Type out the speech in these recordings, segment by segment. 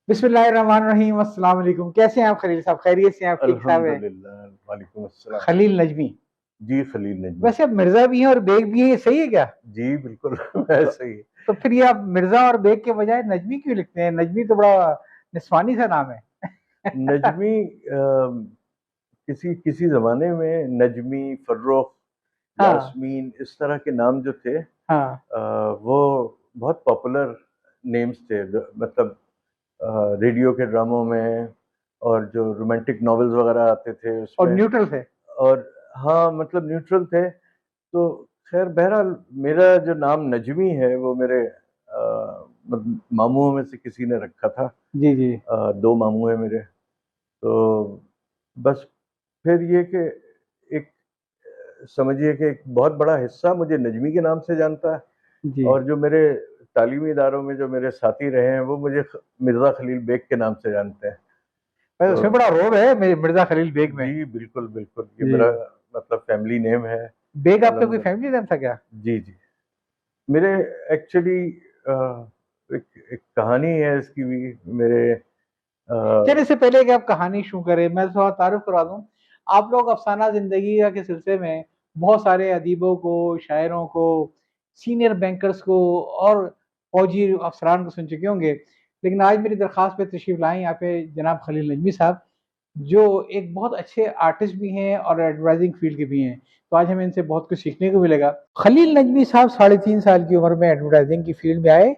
बिस्मिल्लाहिर्रहमानिर्रहीम। अस्सलाम वालेकुम। कैसे हैं आप खलील साहब? खैरियत से हैं आप? ठीक साहब है? अल्हम्दुलिल्लाह। वालेकुम अस्सलाम। खलील नजमी। जी, खलील नजमी। वैसे आप मिर्जा भी हैं और बेग भी हैं, ये सही है क्या? जी, बिल्कुल तो, ऐसे ही। तो फिर ये आप मिर्जा और बेग के बजाय नजमी क्यों लिखते हैं? नजमी तो बड़ा निस्वानी सा नाम है। नजमी किसी किसी ज़माने में नजमी, फर्रुख, हाँ यास्मीन इस तरह के नाम जो थे हाँ। वो बहुत पॉपुलर नेम्स थे। मतलब रेडियो के ड्रामों में और जो रोमांटिक नॉवेल्स वगैरह आते थे और उसमें। न्यूट्रल थे। और हाँ, मतलब न्यूट्रल थे। तो खैर बहरहाल मेरा जो नाम नजमी है वो मेरे मामूओं में से किसी ने रखा था। जी जी। दो मामू हैं मेरे। तो बस फिर ये कि एक समझिए कि एक बहुत बड़ा हिस्सा मुझे नजमी के नाम से जानता है। जी। और जो मेरे तालीमी इदारों में जो मेरे साथी रहे हैं वो मुझे मिर्ज़ा खलील बेग के नाम से जानते हैं। वैसे तो उसमें बड़ा रोब है मिर्जा खलील बेग में। जी, बिल्कुल बिल्कुल, ये मेरा जी। मतलब फैमिली नेम है। बेग आपका कोई अल्हम्दुलिल्लाह। फैमिली नेम था क्या? जी जी। मेरे एक्चुअली एक एक कहानी है इसकी भी। मेरे चलिए, इससे पहले कि आप कहानी शुरू करें, मैं थोड़ा तारुफ करा दूं। आप लोग अफसाना जिंदगी के सिलसिले में बहुत सारे अदीबों को, शायरों को, सीनियर बैंकर्स को और फौजी अफसरान को सुन चुके होंगे। लेकिन आज मेरी दरख्वास्त पे तशरीफ लाएं यहाँ पे जनाब खलील नजमी साहब, जो एक बहुत अच्छे आर्टिस्ट भी हैं और एडवर्टाइजिंग फील्ड के भी हैं। तो आज हमें इनसे बहुत कुछ सीखने को मिलेगा। खलील नजमी साहब 3.5 साल की उम्र में एडवर्टाइजिंग की फील्ड में आए,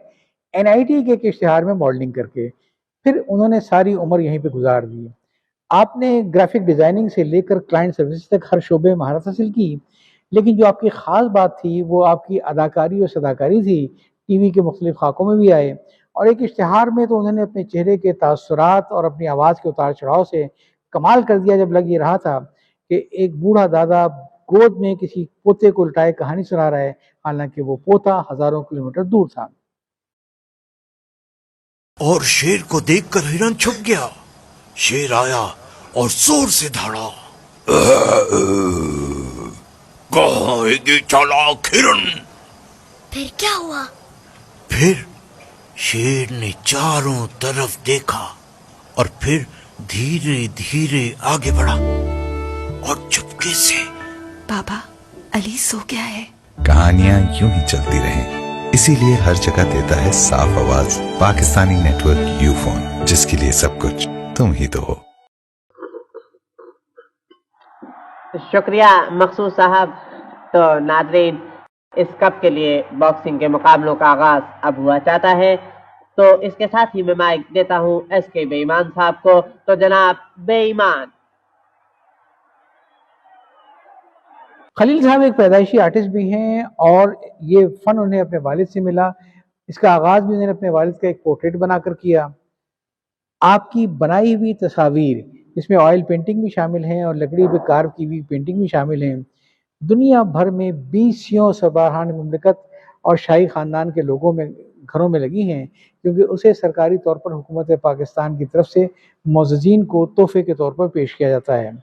एनआईटी के एक इश्तिहार में मॉडलिंग करके। फिर उन्होंने सारी उम्र यहीं पे गुजार दी। आपने ग्राफिक डिजाइनिंग से लेकर क्लाइंट सर्विस तक हर शोबे में महारत हासिल की। लेकिन जो आपकी खास बात थी वो आपकी अदाकारी और सदाकारी थी। टीवी के मुख्तलिफ खाकों में भी आए, और एक इश्तिहार में तो उन्होंने अपने चेहरे के तासुरात और अपनी आवाज़ के उतार चढ़ाव से कमाल कर दिया, जब लग ये रहा था कि एक बूढ़ा दादा गोद में किसी पोते को लटाए कहानी सुना रहा है, हालांकि वो पोता हजारों किलोमीटर दूर था। और शेर को देखकर हिरन छुप गया। शेर आया और जोर से धाड़ा, कहाँ है ये चालाक हिरन? फिर क्या हुआ? फिर शेर ने चारों तरफ देखा और फिर धीरे धीरे आगे बढ़ा और चुपके से। बाबा, अली सो गया है। कहानियां यूं ही चलती रहें, इसीलिए हर जगह देता है साफ आवाज पाकिस्तानी नेटवर्क यूफोन, जिसके लिए सब कुछ तुम ही तो हो। शुक्रिया मखसूस साहब। तो नाज़रीन, इस कप के लिए बॉक्सिंग के मुकाबलों का आगाज अब हुआ चाहता है। तो इसके साथ ही मैं माइक देता हूं एसके बेईमान साहब को। तो जनाब बेईमान। खलील साहब एक पैदाइशी आर्टिस्ट भी हैं और ये फन उन्हें अपने वालिद से मिला। इसका आगाज भी उन्होंने अपने वालिद का एक पोर्ट्रेट बनाकर किया। आपकी बनाई हुई तस्वीर, इसमें ऑयल पेंटिंग भी शामिल हैं और लकड़ी पे कार्व की हुई पेंटिंग भी शामिल हैं, दुनिया भर में 20 सरबराहान मुमलिकत और शाही ख़ानदान के लोगों में घरों में लगी हैं, क्योंकि उसे सरकारी तौर पर हुकूमत पाकिस्तान की तरफ से मोअज़्ज़ीन को तोहफे के तौर पर पेश किया जाता है।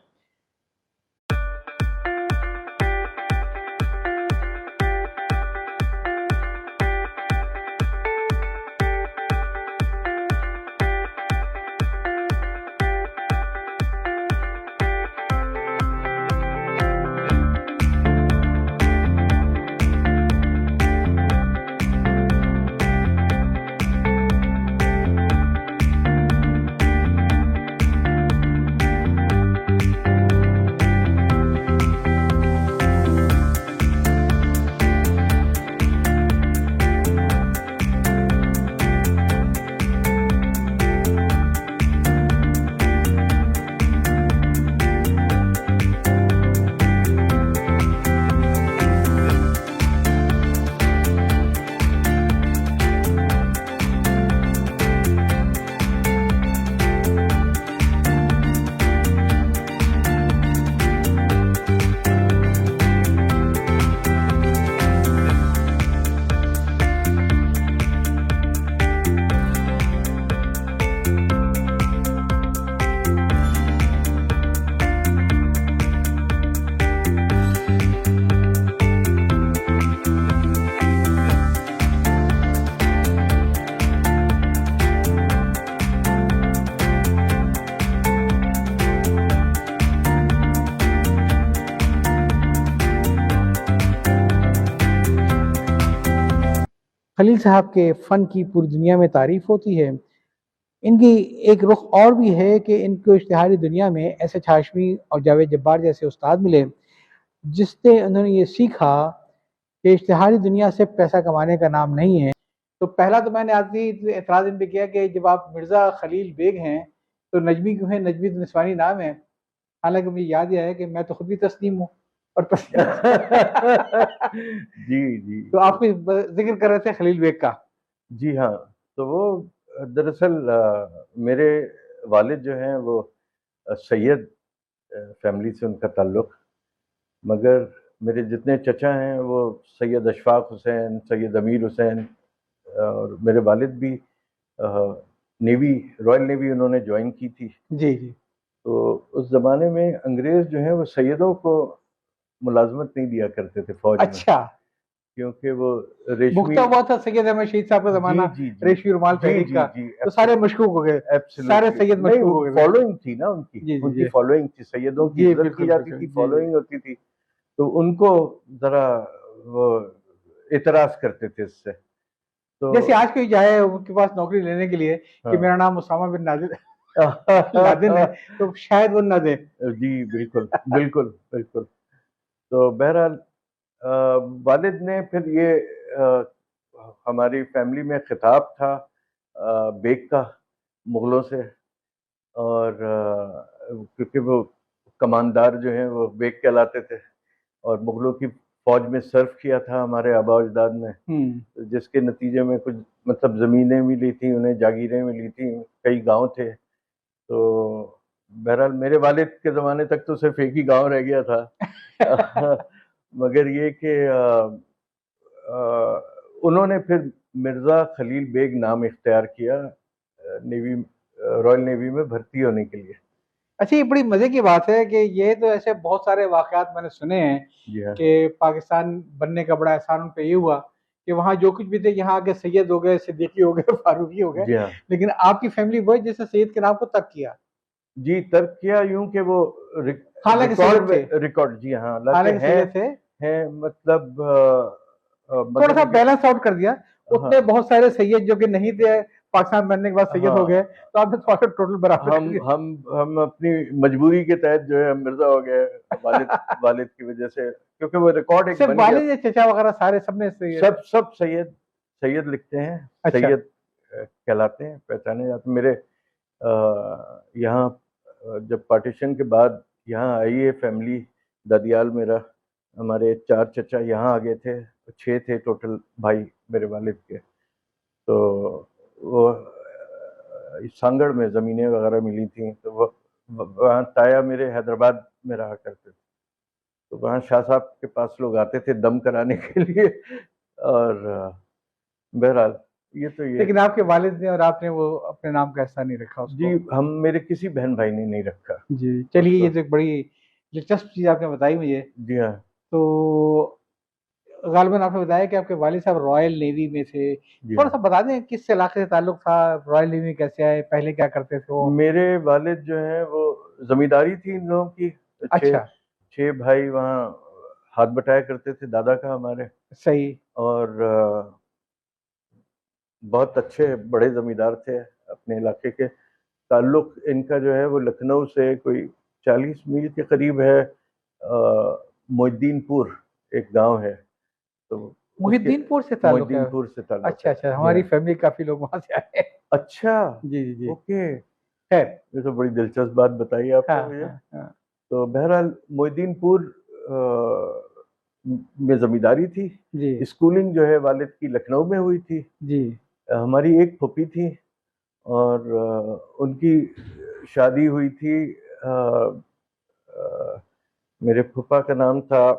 खलील साहब के फ़न की पूरी दुनिया में तारीफ़ होती है। इनकी एक रुख और भी है कि इनको इश्तिहारी दुनिया में एस एच हाशमी और जावेद जब्बार जैसे उस्ताद मिले, जिससे उन्होंने ये सीखा कि इश्तिहारी दुनिया से पैसा कमाने का नाम नहीं है। तो पहला तो मैंने आते ही एतराज़ इन पे किया कि जब आप मिर्ज़ा खलील बेग हैं, तो नजमी क्यों है? नजमी तो निस्वानी नाम है। हालाँकि मुझे याद ही आया कि मैं तो खुद भी तस्नीम हूँ और तस्नीम जी, जी। तो आप कोई ज़िक्र कर रहे थे खलील बेग का। जी हाँ, तो वो दरअसल मेरे वालिद जो हैं वो सैयद फैमिली से उनका ताल्लुक़, मगर मेरे जितने चचा हैं वो सैयद अशफाक हुसैन, सैयद अमीर हुसैन, और मेरे वालिद भी नेवी, रॉयल नेवी उन्होंने जॉइन की थी। जी, जी। तो उस ज़माने में अंग्रेज़ जो हैं वो सैयदों को मुलाज़मत नहीं दिया करते थे फ़ौज में, अच्छा, क्योंकि वो रेशमी मुख्ता हुआ था सैयद अहमद शहीद साहब का ज़माना, जी, जी, रेशमी रुमाल जी, तहरीक जी, का, जी, तो सारे मशकूक हो गए, सारे एब्सोल्युटली सैयद नहीं, मशकूक हो वो गए थे। फॉलोइंग थी ना उनकी, जी, जी, उनकी जी। फॉलोइंग थी, सैयदों की जी, इज़्ज़त बिल्कुल, की जाती बिल्कुल। थी, जी, जी। फॉलोइंग होती थी, तो उनको ज़रा वो एतराज़ करते थे इससे। तो जैसे आज कोई जाए उनके पास नौकरी लेने के लिए कि मेरा हाँ। नाम उसामा बिन लादेन है, तो शायद वो ना दें। जी, बिल्कुल, बिल्कुल, बिल्कुल। तो बहरहाल वालिद ने फिर ये हमारी फैमिली में खिताब था बेग का मुग़लों से, और क्योंकि वो कमानदार जो हैं वो बेग कहलाते थे, और मुग़लों की फ़ौज में सर्व किया था हमारे आबा-ओ-अजदाद ने, हुँ। तो जिसके नतीजे में कुछ मतलब ज़मीनें भी ली थी, उन्हें जागीरें मिली थी, कई गाँव थे। तो बहरहाल मेरे वालिद के ज़माने तक तो सिर्फ़ एक ही गाँव रह गया था। मगर ये कि उन्होंने फिर मिर्ज़ा खलील बेग नाम इख्तियार किया रॉयल नेवी में भर्ती होने के लिए। अच्छा, ये बड़ी मज़े की बात है कि ये तो ऐसे बहुत सारे वाक़यात मैंने सुने हैं जी हाँ। कि पाकिस्तान बनने का बड़ा एहसान उन पे ये हुआ कि वहाँ जो कुछ भी थे, यहाँ आके सैयद हो गए, सिद्दीकी हो गए, फारूकी हो गए, जी हाँ। लेकिन आपकी फैमिली वो है जिसने सैयद के नाम को तर्क किया। जी, तर्क किया यूँ कि वो हालाँकि सैयद थे, रिकॉर्ड जी हाँ, हालाँकि हालाँकि सैयद थे, हैं मतलब थोड़ा-सा मगर बैलेंस आउट कर दिया। उतने हाँ, बहुत सारे सैयद जो कि नहीं थे, पाकिस्तान बनने के बाद सैयद हो गए, हाँ। तो आपने थोड़ा टोटल बराबर कर हम दिया। हम हम अपनी मजबूरी के तहत जो है हम मिर्ज़ा हो गए वालिद वालिद की वज़ह से, क्योंकि वो रिकॉर्ड एक सिर्फ़ बन गया। वालिद या चचा वग़ैरह सारे सबने सैयद सब सैयद सैयद लिखते हैं, अच्छा, सैयद कहलाते हैं, पहचाने जाते हैं। मेरे यहाँ जब पार्टीशन के बाद यहाँ आई है फैमिली, दादियाल मेरा, हमारे 4 चचा यहाँ आ गए थे, 6 थे टोटल भाई मेरे वालिद के। तो वो सांगड़ में ज़मीनें वग़ैरह मिली थी, तो वो वहाँ ताया मेरे हैदराबाद में रहा करते थे। तो वहाँ शाह साहब के पास लोग आते थे दम कराने के लिए, और बहरहाल ये तो ये लेकिन आपके वालिद ने और आपने वो अपने नाम का हिस्सा नहीं रखा जी, उसको। हम मेरे किसी बहन-भाई ने नहीं रखा जी, चलिए ये उसको। तो एक बड़ी दिलचस्प चीज़ आपने बताई मुझे। जी हाँ, तो ग़ालिबन आपने बताया कि आपके वालिद साहब रॉयल नेवी में थे। जी हाँ। थोड़ा-सा बता दें किस इलाके से ताल्लुक था? रॉयल नेवी में कैसे आए? पहले क्या करते थे वो? मेरे वालिद जो हैं वो ज़मींदारी थी इन लोगों की, 6 अच्छा, 6 भाई वहाँ हाथ बटाया करते थे दादा का हमारे, सही। और बहुत अच्छे बड़े ज़मींदार थे अपने इलाके के। ताल्लुक़ इनका जो है वो लखनऊ से कोई 40 मील के करीब है। मोहिद्दीनपुर एक गाँव है, तो उसके मुहिद्दीनपुर से ताल्लुक है? मोहिद्दीनपुर से ताल्लुक़ अच्छा, है। अच्छा, जी हमारी हाँ। फैमिली काफ़ी लोग वहाँ से आए हैं। अच्छा, जी, जी, जी। ओके। खैर, ये तो बड़ी दिलचस्प बात बताई आपने हाँ, मुझे। हाँ, हाँ। तो बहरहाल मोहिद्दीनपुर में ज़मींदारी थी। जी, स्कूलिंग जो है वालिद की लखनऊ में हुई थी। जी। हमारी एक फूफी थी, और उनकी शादी हुई थी, मेरे फूफा का नाम था,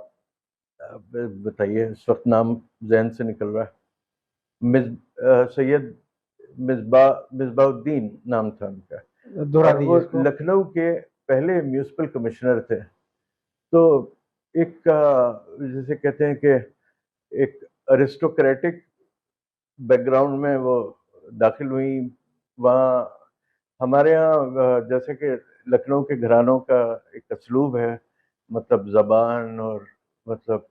बताइए, इस वक्त नाम ज़हन से निकल रहा है, सैयद मिसबाउद्दीन नाम था उनका, दोहरा और वो दीजिए इसको। लखनऊ के पहले म्यूनिसिपल कमिश्नर थे। तो एक जिसे कहते हैं कि एक अरिस्टोक्रेटिक बैकग्राउंड में वो दाखिल हुई। वहाँ हमारे यहाँ जैसे कि लखनऊ के घरानों का एक असलूब है, मतलब ज़बान और मतलब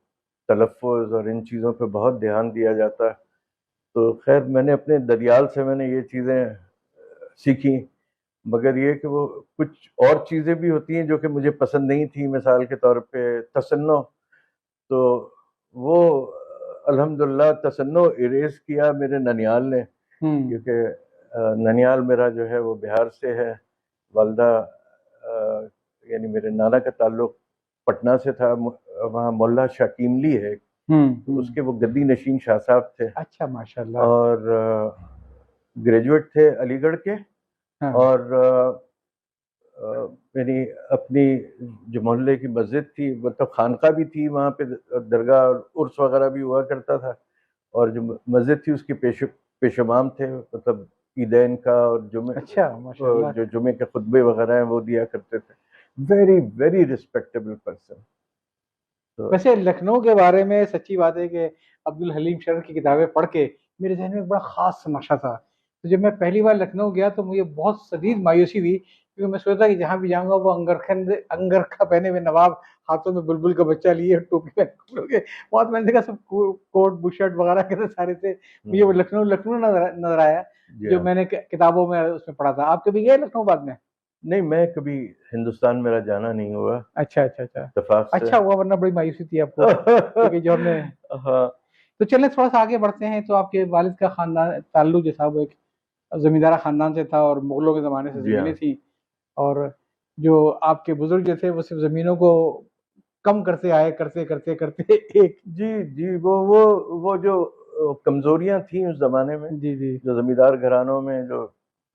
तलफ़्फ़ुज़ और इन चीज़ों पे बहुत ध्यान दिया जाता है। तो खैर मैंने अपने ददियाल से मैंने ये चीज़ें सीखी, मगर ये कि वो कुछ और चीज़ें भी होती हैं जो कि मुझे पसंद नहीं थी, मिसाल के तौर पे तसन्नो, तो वो अल्हम्दुलिल्लाह तसन्नो इरेज़ किया मेरे ननियाल ने, क्योंकि ननियाल मेरा जो है वो बिहार से है, वालदा यानी मेरे नाना का ताल्लुक पटना से था, वहाँ मोहल्ला शाकीमली है, तो उसके वो गद्दी नशीन शाह साहब थे। अच्छा, माशाल्लाह। और ग्रेजुएट थे अलीगढ़ के। हाँ। और मेरी अपनी जो मोहल्ले की मस्जिद थी, मतलब खानका भी थी वहाँ पे, दरगाह और उर्स वगैरह भी हुआ करता था, और जो मस्जिद थी उसके पेशमाम थे, मतलब ईदैन का और जुमे, अच्छा, माशाल्लाह। जो जुमे के खुतबे वगैरह हैं वो दिया करते थे। Very very respectable person. तो वैसे लखनऊ के बारे में सच्ची बात है कि अब्दुल हलीम शर्र की किताबें पढ़ के मेरे जहन में एक बड़ा ख़ास नक्शा था। तो जब मैं पहली बार लखनऊ गया तो मुझे बहुत शदीद मायूसी हुई, क्योंकि मैं सोचा कि जहाँ भी जाऊँगा वो अंगरखा पहने हुए नवाब, हाथों में बुलबुल का बच्चा लिए, टोपी पहने घूमेंगे। वहाँ तो मैंने देखा सब कोट बुशर्ट वगैरह के तो सारे थे। मुझे वो लखनऊ लखनऊ नज़र आया जी जो हाँ। मैंने किताबों में उसमें पढ़ा था। आप कभी गए लखनऊ बाद में? नहीं, मैं कभी हिंदुस्तान मेरा जाना नहीं हुआ अच्छा, अच्छा, अच्छा। इत्तेफाक से। अच्छा हुआ, वरना बड़ी मायूसी थी आपको क्योंकि जो हमने हाँ। तो चलें थोड़ा-सा आगे बढ़ते हैं। तो आपके वालिद का ख़ानदान ताल्लुक जो था वो एक ज़मींदारा ख़ानदान से था और मुग़लों के ज़माने से जी हाँ। ज़मीनें थी, और जो आपके बुज़ुर्ग जो थे वो सिर्फ़ ज़मीनों को कम करते आए, करते एक। जी, वो जो कमज़ोरियाँ थीं उस ज़माने में, जी, जी। जो ज़मींदार घरानों में जो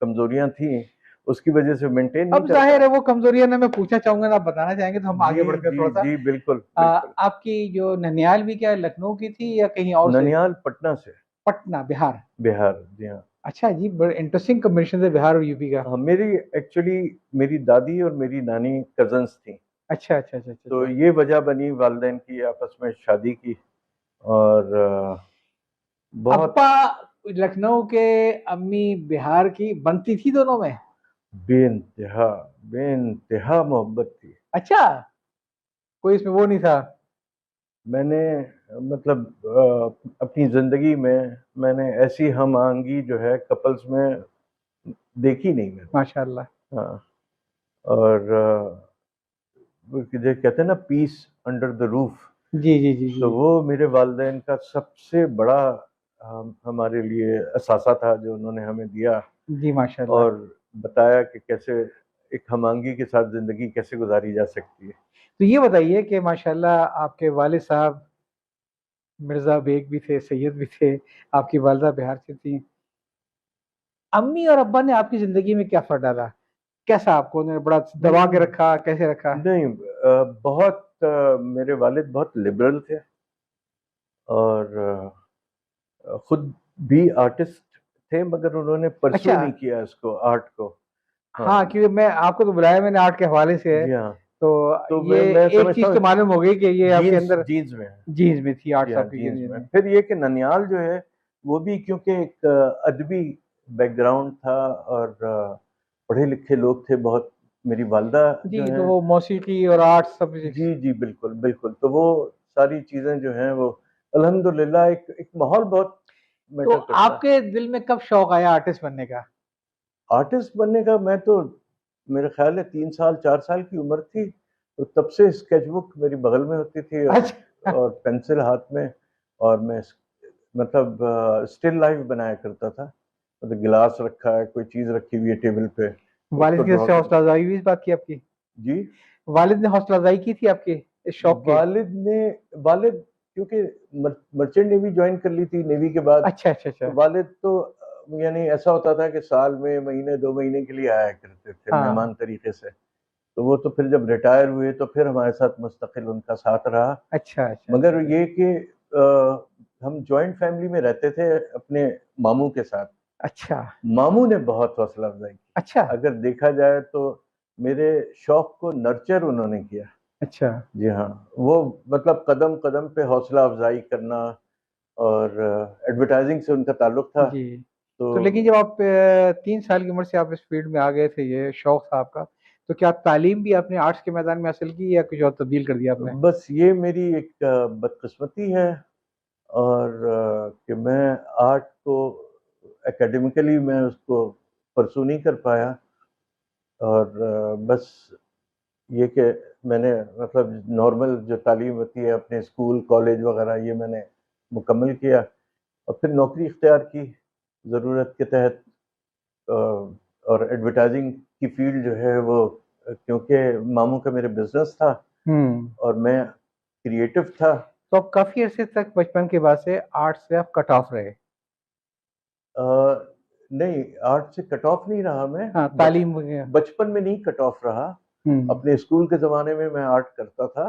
कमज़ोरियाँ थीं, उसकी वजह से मेंटेन नहीं अब कर ज़ाहिर पाए। है वो कमज़ोरियाँ ना मैं पूछना चाहूँगा ना आप बताना चाहेंगे, तो हम आगे जी, बढ़कर जी, थोड़ा-सा जी, बिल्कुल, बिल्कुल। आपकी जो ननिहाल भी क्या लखनऊ की थी या कहीं और से? ननिहाल पटना से, पटना, बिहार। बिहार, जी हाँ। अच्छा जी, बड़ा इंटरेस्टिंग कॉम्बिनेशन है बिहार और यूपी का। हाँ, मेरी दादी और मेरी नानी कज़िन्स थीं, अच्छा, अच्छा, अच्छा, अच्छा, तो अच्छा। ये वजह बनी वालिदैन की आपस में शादी की। और बहुत अप्पा लखनऊ के, अम्मी बिहार की, बनती थी दोनों में? बेइंतहा बेइंतहा मोहब्बत थी। अच्छा, कोई इसमें वो नहीं था? मैंने मतलब अपनी ज़िंदगी में मैंने ऐसी हम-आहंगी जो है कपल्स में देखी नहीं मैंने। माशाअल्लाह। हाँ, और वो जो कहते हैं ना पीस अंडर द रूफ, जी, जी, जी, तो जी। वो मेरे वालिदैन का सबसे बड़ा हमारे लिए असासा था जो उन्होंने हमें दिया, जी, माशाअल्लाह। और बताया कि कैसे एक हम-आहंगी के साथ ज़िंदगी कैसे गुज़ारी जा सकती है। तो ये बताइए कि माशाअल्लाह आपके वालिद साहब मिर्ज़ा बेग भी थे, सैयद भी थे, आपकी वालिदा बिहार से थीं। अम्मी और अब्बा ने आपकी ज़िंदगी में क्या फ़र्क डाला? कैसा आपको उन्होंने बड़ा दबा के रखा, कैसे रखा? नहीं, बहुत मेरे वालिद बहुत लिबरल थे, और खुद भी आर्टिस्ट थे, मगर उन्होंने परस्यू अच्छा। नहीं किया इसको, आर्ट को। हाँ, हाँ, क्योंकि मैं आपको तो बुलाया मैंने आर्ट के हवाले से है, जी हाँ। तो तो ये मैं एक समझता चीज़ हूँ तो मालूम हो गई कि ये आपके जीन्स अंदर जीन्स में है। जीन्स में थी, जी आर्ट्स हाँ, आपकी जीन्स जीन्स में। में। फिर ये कि ननिहाल जो है वो भी क्योंकि एक अदबी बैकग्राउंड था, और पढ़े लिखे लोग थे बहुत। मेरी वालिदा जो जी, तो हैं, वो मौसीकी और आर्ट सब जी, जी, बिल्कुल, बिल्कुल। तो वो सारी चीज़ें जो हैं वो अल्हम्दुलिल्लाह एक एक माहौल बहुत तो मैटर करता है। आपके दिल में कब शौक आया आर्टिस्ट बनने का? आर्टिस्ट बनने का मैं तो, मेरा ख़्याल है 3 साल 4 साल की उम्र थी, तो तब से स्केचबुक मेरी बगल में होती थी, अच्छा। और पेंसिल हाथ में, और मैं मतलब स्टिल लाइफ बनाया करता था। मतलब गिलास रखा है, कोई चीज़ रखी हुई है टेबल पे, उसको वालिद की ड्रॉ से कर। हौसला अफ़ज़ाई हुई इस बात की आपकी? जी। वालिद ने हौसला अफ़ज़ाई की थी आपके इस शौक की? वालिद क्योंकि मर्चेंट नेवी जॉइन कर ली थी नेवी के बाद, अच्छा, अच्छा, तो अच्छा। वालिद तो यानी ऐसा होता था कि साल में महीने 2 महीने के लिए आया करते थे हाँ। मेहमान तरीके से। तो वो तो फिर जब रिटायर हुए तो फिर हमारे साथ मुस्तकिल उनका साथ रहा। अच्छा, अच्छा, मगर अच्छा। ये कि हम जॉइंट फैमिली में रहते थे अपने मामू के साथ। अच्छा, मामू ने बहुत हौसला अफ़ज़ाई की। अच्छा, अगर देखा जाए तो मेरे शौक को नर्चर उन्होंने किया। अच्छा। जी हाँ, वो मतलब कदम-कदम पे हौसला अफ़ज़ाई करना, और एडवर्टाइज़िंग से उनका ताल्लुक था। जी। तो तो लेकिन जब आप 3 साल की उम्र से आप इस फ़ील्ड में आ गए थे, ये शौक था आपका, तो क्या तालीम भी आपने आर्ट्स के मैदान में हासिल की या कुछ और तब्दील कर दिया आपने? बस ये मेरी एक बदकिस्मती है, और कि मैं आर्ट को एकेडमिकली मैं उसको परसू नहीं कर पाया, और बस ये कि मैंने मतलब नॉर्मल जो तालीम होती है अपने स्कूल कॉलेज वगैरह ये मैंने मुकम्मल किया, और फिर नौकरी इख्तियार की ज़रूरत के तहत। और एडवर्टाइजिंग की फील्ड जो है वो, क्योंकि मामू का मेरे बिजनेस था और मैं क्रिएटिव था। तो आप काफी अरसे तक बचपन के बाद से आर्ट से आप कट ऑफ रहे? नहीं, आर्ट से कट ऑफ नहीं रहा मैं। हाँ, तालीम वगैरह। बचपन में नहीं कट ऑफ रहा। अपने स्कूल के ज़माने में मैं आर्ट करता था,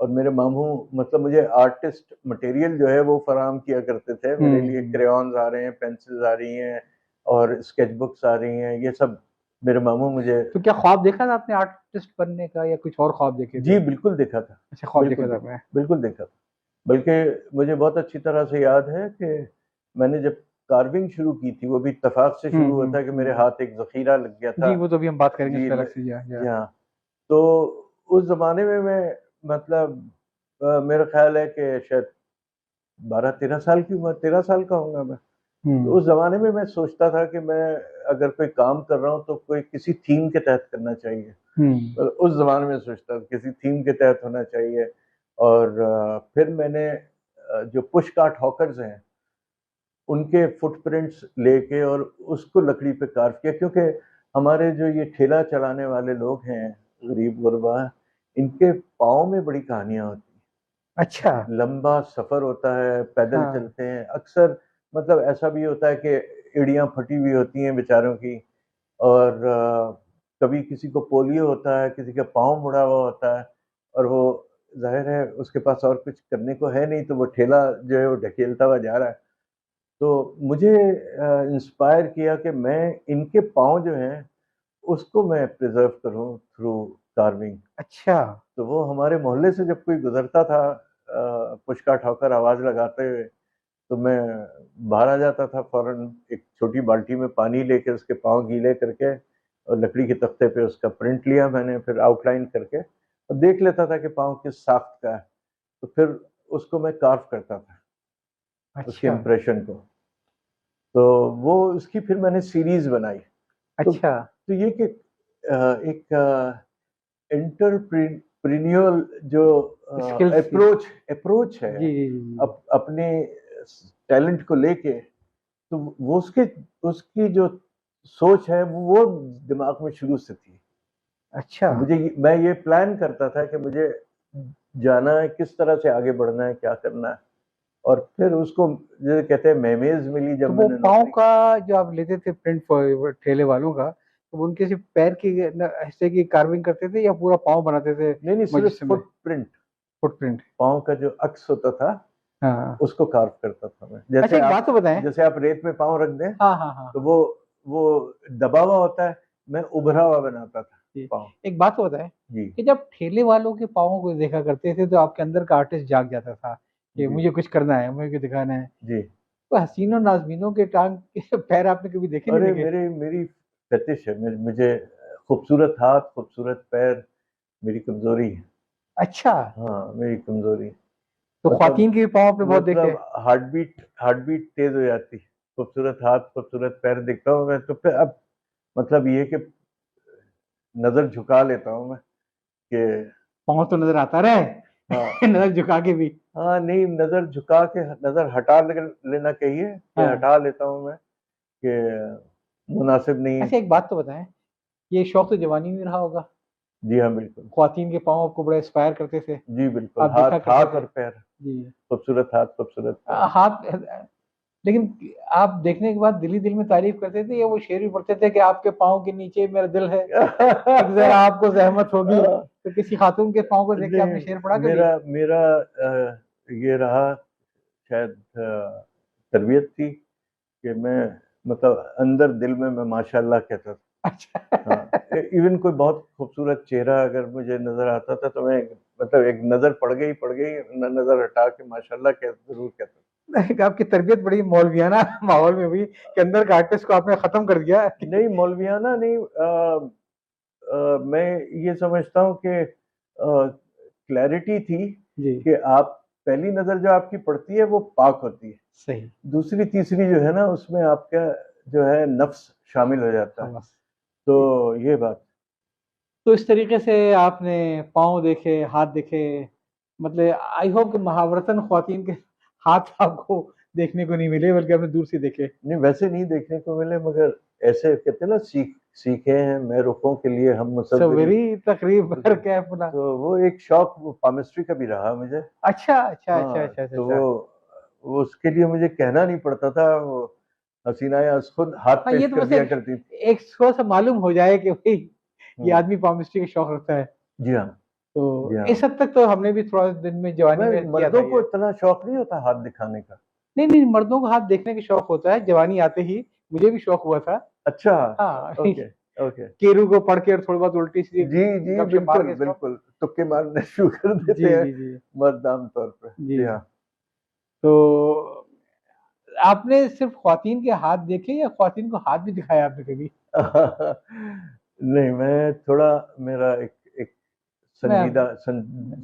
और मेरे मामू मतलब मुझे आर्टिस्ट मटेरियल जो है वो फराहम किया करते थे। मेरे लिए क्रेयॉन्स आ रहे हैं, पेंसिल्स आ रही हैं और स्केच बुक्स आ रही हैं, ये सब मेरे मामू मुझे। तो क्या ख्वाब देखा था आपने आर्टिस्ट बनने का, या कुछ और ख्वाब देखे थे? जी बिल्कुल देखा था। अच्छा, ख्वाब बिल्कुल देखा था आपने? बिल्कुल देखा था। बल्कि मुझे बहुत अच्छी तरह से याद है कि मैंने जब कार्विंग शुरू की थी, वो भी इत्तेफाक से शुरू हुआ था कि मेरे हाथ एक ज़ख़ीरा लग गया था। जी, वो तो अभी हम बात करेंगे जी, इस पे अलग से। या। हाँ, तो उस ज़माने में मैं मतलब मेरा ख़्याल है कि शायद 12-13 साल की उम्र, 13 साल का होऊँगा मैं। तो उस ज़माने में मैं सोचता था कि मैं अगर कोई काम कर रहा हूँ तो कोई किसी थीम के तहत करना चाहिए। तो उस ज़माने में सोचता था किसी थीम के तहत होना चाहिए। और फिर मैंने जो पुश कार्ट हॉकर्स हैं उनके फुटप्रिंट्स लेके और उसको लकड़ी पे कार्व किया, क्योंकि हमारे जो ये ठेला चलाने वाले लोग हैं गरीब गुरबा, इनके पाँव में बड़ी कहानियाँ होती हैं। अच्छा। लंबा सफ़र होता है, पैदल हाँ। चलते हैं, अक्सर मतलब ऐसा भी होता है कि एड़ियाँ फटी हुई होती हैं बेचारों की, और कभी किसी को पोलियो होता है, किसी का पाँव मुड़ा हुआ होता है, और वो ज़ाहिर है उसके पास और कुछ करने को है नहीं, तो वो ठेला जो है वो ढकेलता हुआ जा रहा है। तो मुझे इंस्पायर किया कि मैं इनके पाँव जो हैं उसको मैं प्रिज़र्व करूँ थ्रू कार्विंग। अच्छा। तो वो हमारे मोहल्ले से जब कोई गुज़रता था पुश कार्ट हॉकर आवाज़ लगाते हुए, तो मैं बाहर आ जाता था फ़ौरन, एक छोटी बाल्टी में पानी लेके उसके पाँव गीले करके और लकड़ी के तख्ते पे उसका प्रिंट लिया मैंने, फिर आउटलाइन करके और देख लेता था कि पाँव किस साख्त का है, तो फिर उसको मैं कार्व करता था, उसके अच्छा। इम्प्रेशन को। तो वो उसकी फिर मैंने सीरीज़ बनाई। अच्छा। तो ये कि एक एंटरप्रेन्योरियल जो स्किल्स की। अप्रोच है जी, जी, जी। अपने टैलेंट को लेके, तो वो उसकी जो सोच है वो दिमाग में शुरू से थी। अच्छा। मैं ये प्लान करता था कि मुझे जाना है, किस तरह से आगे बढ़ना है, क्या करना है, और फिर उसको जैसे कहते हैं महमेज मिली तो जब वो मैंने पाँव नौकरी। का जो आप लेते थे प्रिंट ठेले वालों का, तो उनके सिर्फ पैर की हिस्से की कार्विंग करते थे या पूरा पाँव बनाते थे? नहीं, सिर्फ मुजस्मे। Footprint, footprint. पाँव का जो अक्स होता था हाँ। उसको कार्व करता था मैं। अच्छा, एक बात तो बताएं। जैसे आप रेत में पाँव रख दें, हाँ, हाँ, हाँ। तो वो दबा हुआ होता है, मैं उभरा हुआ बनाता था जी। पाँव। एक बात तो बताएं जी, कि जब ठेले वालों के पाँवों को देखा करते थे तो आपके अंदर का आर्टिस्ट जाग जाता था कि जी, मुझे कुछ करना है, मुझे कुछ दिखाना है। जी। तो हसीनों नाज़मीनों के टांग के पैर आपने कभी देखे नहीं अरे देखे? मेरी फ़ेटिश है, मुझे खूबसूरत हाथ, खूबसूरत पैर मेरी कमज़ोरी है। अच्छा। हाँ, मेरी कमज़ोरी है। तो मतलब ख्वातीन के पाँव आपने बहुत देखे? हार्ट बीट तेज़ हो जाती है। खूबसूरत हाथ, खूबसूरत पैर देखता हूँ मैं, तो फिर अब मतलब ये कि नज़र झुका लेता हूँ मैं कि पाँव तो नज़र आता रहे हाँ, नज़र झुका के भी। हाँ, नहीं, नज़र झुका के नज़र हटा लेना कहिए कि हाँ। हटा लेता हूँ मैं कि मुनासिब नहीं है। अच्छा, एक बात तो बताएं, ये शौक तो जवानी में रहा होगा? जी हाँ, बिल्कुल। ख्वातीन के पाँव आपको बड़ा इंस्पायर करते थे, जी, बिल्कुल। आप देखा करते हाथ थे? और पैर, जी। खूबसूरत हाथ, खूबसूरत पैर। हाथ, लेकिन आप देखने के बाद दिल ही दिल में तारीफ करते थे या वो शेर भी पढ़ते थे कि आपके पाँव के नीचे मेरा दिल है, एक जरा आपको ज़हमत होगी? तो किसी खातून के पाँव को देख के आपने शेर पढ़ा नहीं, कभी? मेरा ये रहा शायद तरबियत थी कि मैं मतलब अंदर दिल में मैं माशाअल्लाह कहता था। अच्छा। हाँ, इवन कोई बहुत खूबसूरत चेहरा अगर मुझे नज़र आता था तो मैं मतलब एक नज़र पड़ गई, नज़र हटा के माशाअल्लाह ज़रूर कहता था। आपकी तरबियत बड़ी मौलवियाना माहौल में हुई कि अंदर के आर्टिस्ट को आपने खत्म कर दिया। नहीं, मौलवियाना नहीं, मैं ये समझता हूँ कि क्लैरिटी थी जी। कि आप पहली नजर जो आपकी पड़ती है वो पाक होती है, सही। दूसरी तीसरी जो है ना उसमें आपका जो है नफ्स शामिल हो जाता है। बस। तो ये बात। तो इस तरीके से आपने पाँव देखे, हाथ देखे, मतलब आई होप कि महावरतन ख्वातीन के हाथ आपको देखने को नहीं मिले, बल्कि आपने दूर से देखे। नहीं वैसे नहीं देखने को मिले, मगर ऐसे कहते हैं ना, सीखे हैं मैं रुखों के लिए हम मुसव्विरी। सवेरी तकरीब भर के अपना। तो वो एक शौक वो पामिस्ट्री का भी रहा मुझे। अच्छा अच्छा अच्छा हाँ, अच्छा अच्छा तो अच्छा। वो उसके लिए मुझे कहना नहीं पड़ता था, वो हसीना या खुद हाथ हाँ, ये पेश तो कर बस दिया करती थी। एक थोड़ा सा मालूम हो जाए कि भाई ये हम्म, आदमी पामिस्ट्री का शौक रखता है। जी हाँ, तो जी हाँ। इस हद तक तो हमने भी थोड़ा दिन में जवानी मैं में किया था मर्दों को ये। इतना शौक नहीं होता हाथ दिखाने का। नहीं नहीं, मर्दों को हाथ देखने का शौक होता है, जवानी आते ही मुझे भी शौक हुआ था। अच्छा। हाँ। Okay okay. केरू को पढ़ के और थोड़ी बहुत उल्टी सीधी जी जी, गपशप मार बिल्कुल के शौक। बिल्कुल, तुक्के मारने शुरू कर जी देते हैं जी जी मर्द आम तौर पर। जी। जी हाँ। तो आपने सिर्फ ख्वातीन के हाथ देखे या ख्वातीन को हाथ भी दिखाया आपने कभी? नहीं, मैं थोड़ा, मेरा एक एक मैं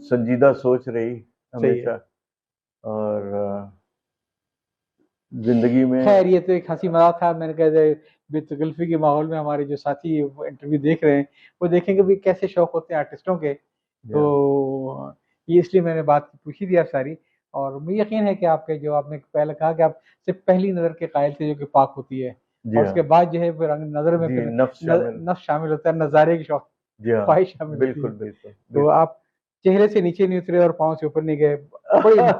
संजीदा सोच रही सही है। हमेशा। और जिंदगी में। खैर, ये तो एक हंसी मजाक था, मैंने कहा जाए बेतकल्फी के माहौल में हमारे जो साथी इंटरव्यू देख रहे हैं वो देखेंगे भी कैसे शौक होते हैं आर्टिस्टों के। जी हाँ, तो ये इसलिए मैंने बात पूछी थी आप सारी। और मुझे यकीन है कि आपके जो आपने पहले कहा कि आप सिर्फ पहली नजर के कायल थे जो कि पाक होती है, जी और हाँ, उसके बाद जो है फिर नजर में जी फिर नफ्स शामिल। नफ्स शामिल होता है, नजारे की शौक जी हाँ, ख्वाहिश शामिल होती है। बिल्कुल बिल्कुल तो बिल्कुल। आप चेहरे से नीचे नहीं उतरे और पाँव से ऊपर नहीं गए। बड़ी ऐसे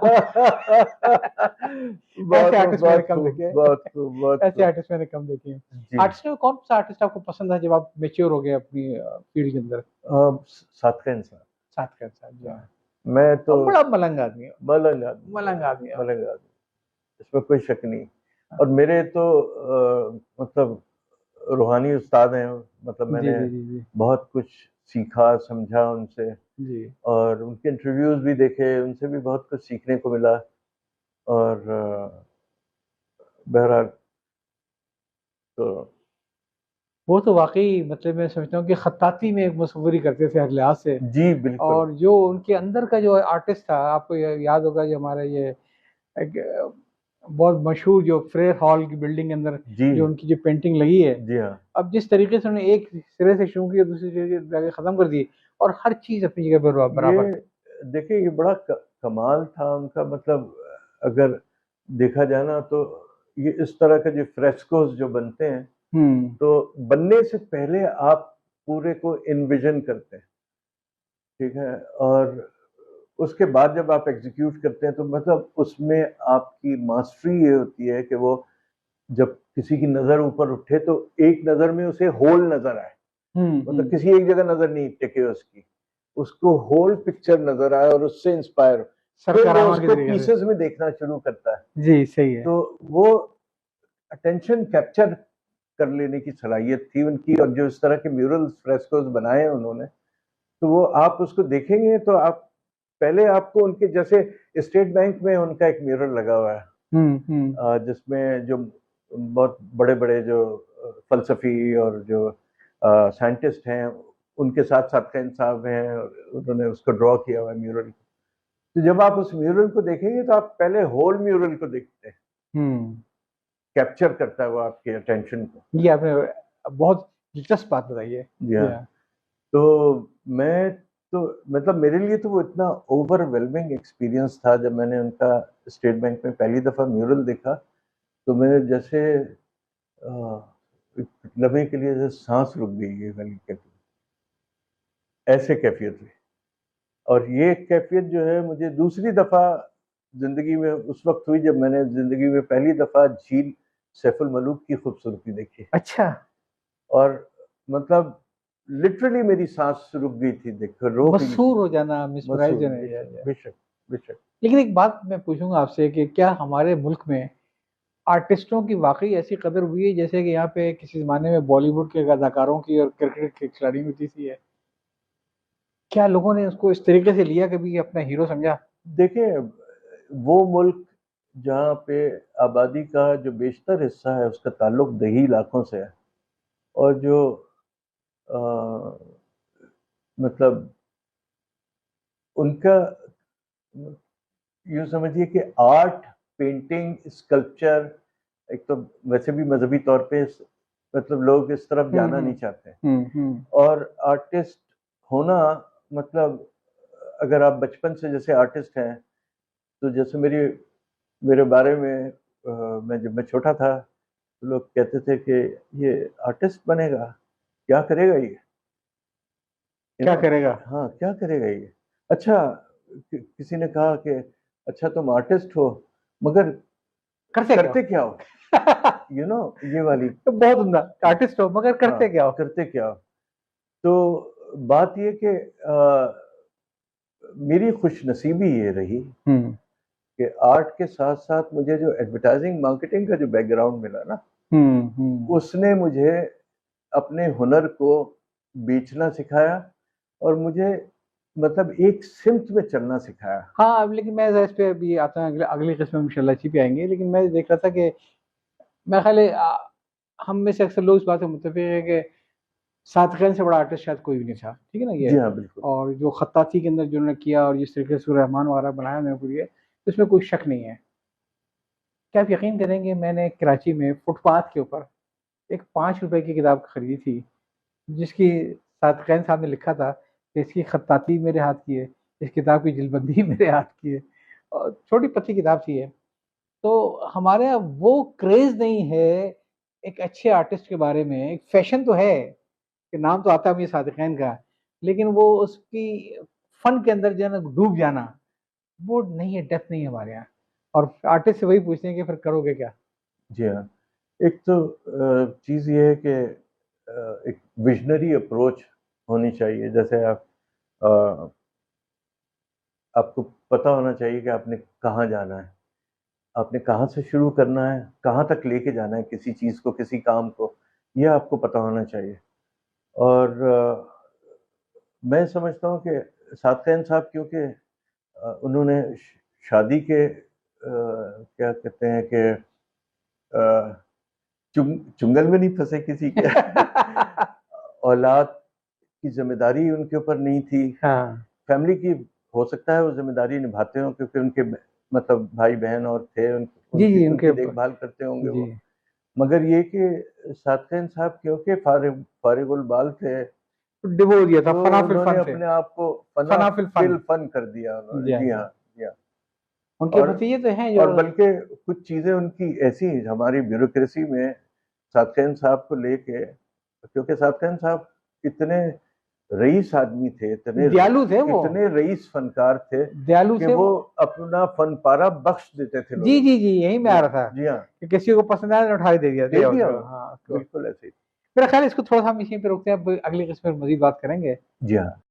बहुत खूब, आर्टिस्ट मैंने बहुत कम खूब, देखे बहुत हैं। खूब, बहुत ऐसे खूब। आर्टिस्ट मैंने कम देखे हैं। जी। आर्टिस्ट में कौन सा आर्टिस्ट आपको पसंद है जब आप मेच्योर हो गए अपनी फील्ड के अंदर? साथ का इंसान। साथ का साथ जी हाँ। मैं तो और बड़ा मलंग आदमी है। मलंग आदमी, मलंग आदमी है। मलंग आदमी, इसमें कोई शक नहीं। और मेरे तो मतलब रूहानी उस्ताद हैं, मतलब जी मैंने जी जी जी बहुत कुछ सीखा समझा उनसे। जी। और उनके इंटरव्यूज भी देखे, उनसे भी बहुत कुछ सीखने को मिला। और बहरहाल तो वो तो वाकई मतलब मैं समझता हूँ कि खत्ताती में एक मसव्वरी करते थे हर लिहाज से। जी बिल्कुल। और जो उनके अंदर का जो आर्टिस्ट था, आपको याद होगा जो हमारा ये एक बहुत मशहूर जो फ्रेयर हॉल की बिल्डिंग के अंदर जी जो उनकी जो पेंटिंग लगी है, जी हाँ। अब जिस तरीके से उन्होंने एक सिरे से शुरू की और दूसरी सिरे से जाके खत्म कर दी, और हर चीज अपनी जगह पर बराबर। ये देखिए, ये बड़ा कमाल था उनका, मतलब अगर देखा जाए ना तो ये इस तरह के जो फ्रेस्कोस जो बनते हैं, हम्म तो बनने से पहले आप पूरे को इन्विजन करते हैं, ठीक है। और उसके बाद जब आप एग्जीक्यूट करते हैं तो मतलब उसमें आपकी मास्टरी ये होती है कि वो जब किसी की नजर ऊपर उठे तो एक नजर में उसे होल नजर आए, मतलब किसी एक जगह नजर नहीं टिके उसकी, उसको होल पिक्चर नजर आए और उससे इंस्पायर, फिर वो सरकारामा के उसको तरीके से। पीसेस में देखना शुरू करता है। जी सही है। तो वो अटेंशन कैप्चर कर लेने की सलाहियत थी उनकी। और जो इस तरह के म्यूरल्स फ्रेस्कोस बनाए हैं उन्होंने, तो वो आप उसको देखेंगे तो आप पहले आपको उनके जैसे स्टेट बैंक में उनका एक म्यूरल लगा हुआ है, हम्म। जिसमें जो बहुत बड़े बड़े जो फलसफी और जो साइंटिस्ट हैं उनके साथ साथ कई साहब हैं, और उन्होंने उसको ड्रॉ किया हुआ है म्यूरल। तो जब आप उस म्यूरल को देखेंगे तो आप पहले होल म्यूरल को देखते हैं, हम्म। कैप्चर करता है वो आपके अटेंशन को। ये आपने बहुत दिलचस्प बात बताई है। जी हाँ। तो मैं तो मतलब मेरे लिए तो वो इतना ओवरवेलमिंग एक्सपीरियंस था जब मैंने उनका स्टेट बैंक में पहली दफ़ा म्यूरल देखा, तो मैंने जैसे एक लम्हे के लिए जैसे सांस रुक गई ये वाली कैफियत, ऐसे कैफियत हुई। और ये कैफियत जो है मुझे दूसरी दफ़ा ज़िंदगी में उस वक्त हुई जब मैंने ज़िंदगी में पहली दफ़ा झील सैफुल मलूक की खूबसूरती देखी। अच्छा। और मतलब लिटरली मेरी सांस रुक गई थी, देखकर रो गई थी। मशहूर हो जाना, मिसमराइज मसूद, होना बेशक बेशक बेशक। लेकिन एक बात मैं पूछूंगा आपसे कि क्या हमारे मुल्क में आर्टिस्टों की वाकई ऐसी कदर हुई है जैसे कि यहाँ पे किसी जमाने में बॉलीवुड के अदाकारों की और क्रिकेट के खिलाड़ियों की सी है? क्या लोगों ने उसको इस तरीके से लिया, कभी अपना हीरो समझा? देखिए, वो मुल्क जहाँ पे आबादी का जो बेशतर हिस्सा है उसका ताल्लुक दही इलाकों से है, और जो अ, मतलब उनका यूँ समझिए कि आर्ट, पेंटिंग, स्कल्पचर, एक तो वैसे भी मजहबी तौर पे मतलब लोग इस तरफ जाना नहीं चाहते, और आर्टिस्ट होना मतलब अगर आप बचपन से जैसे आर्टिस्ट हैं, तो जैसे मेरे बारे में जब मैं छोटा था तो लोग कहते थे कि ये आर्टिस्ट बनेगा, क्या करेगा ये, क्या करेगा? हाँ क्या करेगा ये। अच्छा, किसी ने कहा कि अच्छा तुम आर्टिस्ट हो मगर करते क्या हो, ये वाली तो बहुत उम्दा, आर्टिस्ट हो मगर करते हाँ, क्या हो? करते क्या हो। तो बात ये कि मेरी खुशनसीबी ये रही कि आर्ट के साथ साथ मुझे जो एडवर्टाइजिंग मार्केटिंग का जो बैकग्राउंड मिला ना, उसने मुझे अपने हुनर को बेचना सिखाया और मुझे मतलब एक सिमत में चलना सिखाया। हाँ, अब लेकिन मैं इस पे अभी आता हूँ, अगली किस्म में इंशाल्लाह इसी पे आएंगे। लेकिन मैं देख रहा था कि मैं ख्याल है हम में से अक्सर लोग इस बात से मुत्तफिक है कि सादक़ीन से बड़ा आर्टिस्ट शायद कोई भी नहीं था, ठीक है ना ये। जी हाँ, बिल्कुल। और जो खत्ताती के अंदर जो उन्होंने किया और जिस तरीके से रहमान वगैरह बनाया उन्होंने पूरी है, इसमें कोई शक नहीं है। क्या आप यकीन करेंगे, मैंने कराची में फुटपाथ के ऊपर एक 5 रुपए की किताब खरीदी थी, जिसकी सादक़ीन साहब ने लिखा था कि इसकी खत्ताती मेरे हाथ की है, इस किताब की जिल्दबंदी मेरे हाथ की है, और छोटी पतली किताब थी ये। तो हमारे यहाँ वो क्रेज़ नहीं है एक अच्छे आर्टिस्ट के बारे में। एक फैशन तो है कि नाम तो आता है मुझे सादिक़ीन का, लेकिन वो उसकी फन के अंदर जो है ना डूब जाना, वो नहीं है, डेप्थ नहीं है हमारे यहाँ। और आर्टिस्ट से वही पूछते हैं कि फिर करोगे क्या? जी हाँ, एक तो चीज़ ये है कि एक विजनरी अप्रोच होनी चाहिए। जैसे आपको पता होना चाहिए कि आपने कहाँ जाना है, आपने कहाँ से शुरू करना है, कहाँ तक लेके जाना है किसी चीज़ को, किसी काम को, यह आपको पता होना चाहिए। और मैं समझता हूँ कि सादक़ीन साहब क्योंकि उन्होंने शादी के क्या कहते हैं कि चुंगल में नहीं फंसे किसी के औलाद की जिम्मेदारी उनके ऊपर नहीं थी। हाँ। फैमिली की हो सकता है वो जिम्मेदारी निभाते हो क्योंकि उनके मतलब भाई बहन और थे, जी, उनकी देखभाल करते होंगे वो। मगर ये कि सादक़ीन साहब क्योंकि फारिगुल बाल थे, डिवो दिया था, तो फना फिल उन्होंने फन से। अपने आप को फना फिल फन। फन कर दिया उन्होंने। जी हाँ, जी हाँ। उनके भतीजे तो हैं जो, और बल्कि कुछ चीज़ें उनकी ऐसी हमारी ब्यूरोक्रेसी में सादक़ीन साहब को लेके, क्योंकि सादक़ीन साहब इतने रईस आदमी थे, दयालु थे वो, इतने रईस फनकार थे, दयालु कि थे वो अपना फन पारा बख्श देते थे लोगों जी जी जी, यही मैं आ रहा था। जी हाँ, कि किसी को पसंद आया तो उठा ही दे दिया। हाँ, बिल्कुल ऐसे ही। मेरा ख्याल है इसको थोड़ा सा हम इसी पे रोकते हैं, अब अगली किस्म में मजीद बात करेंगे। जी हाँ।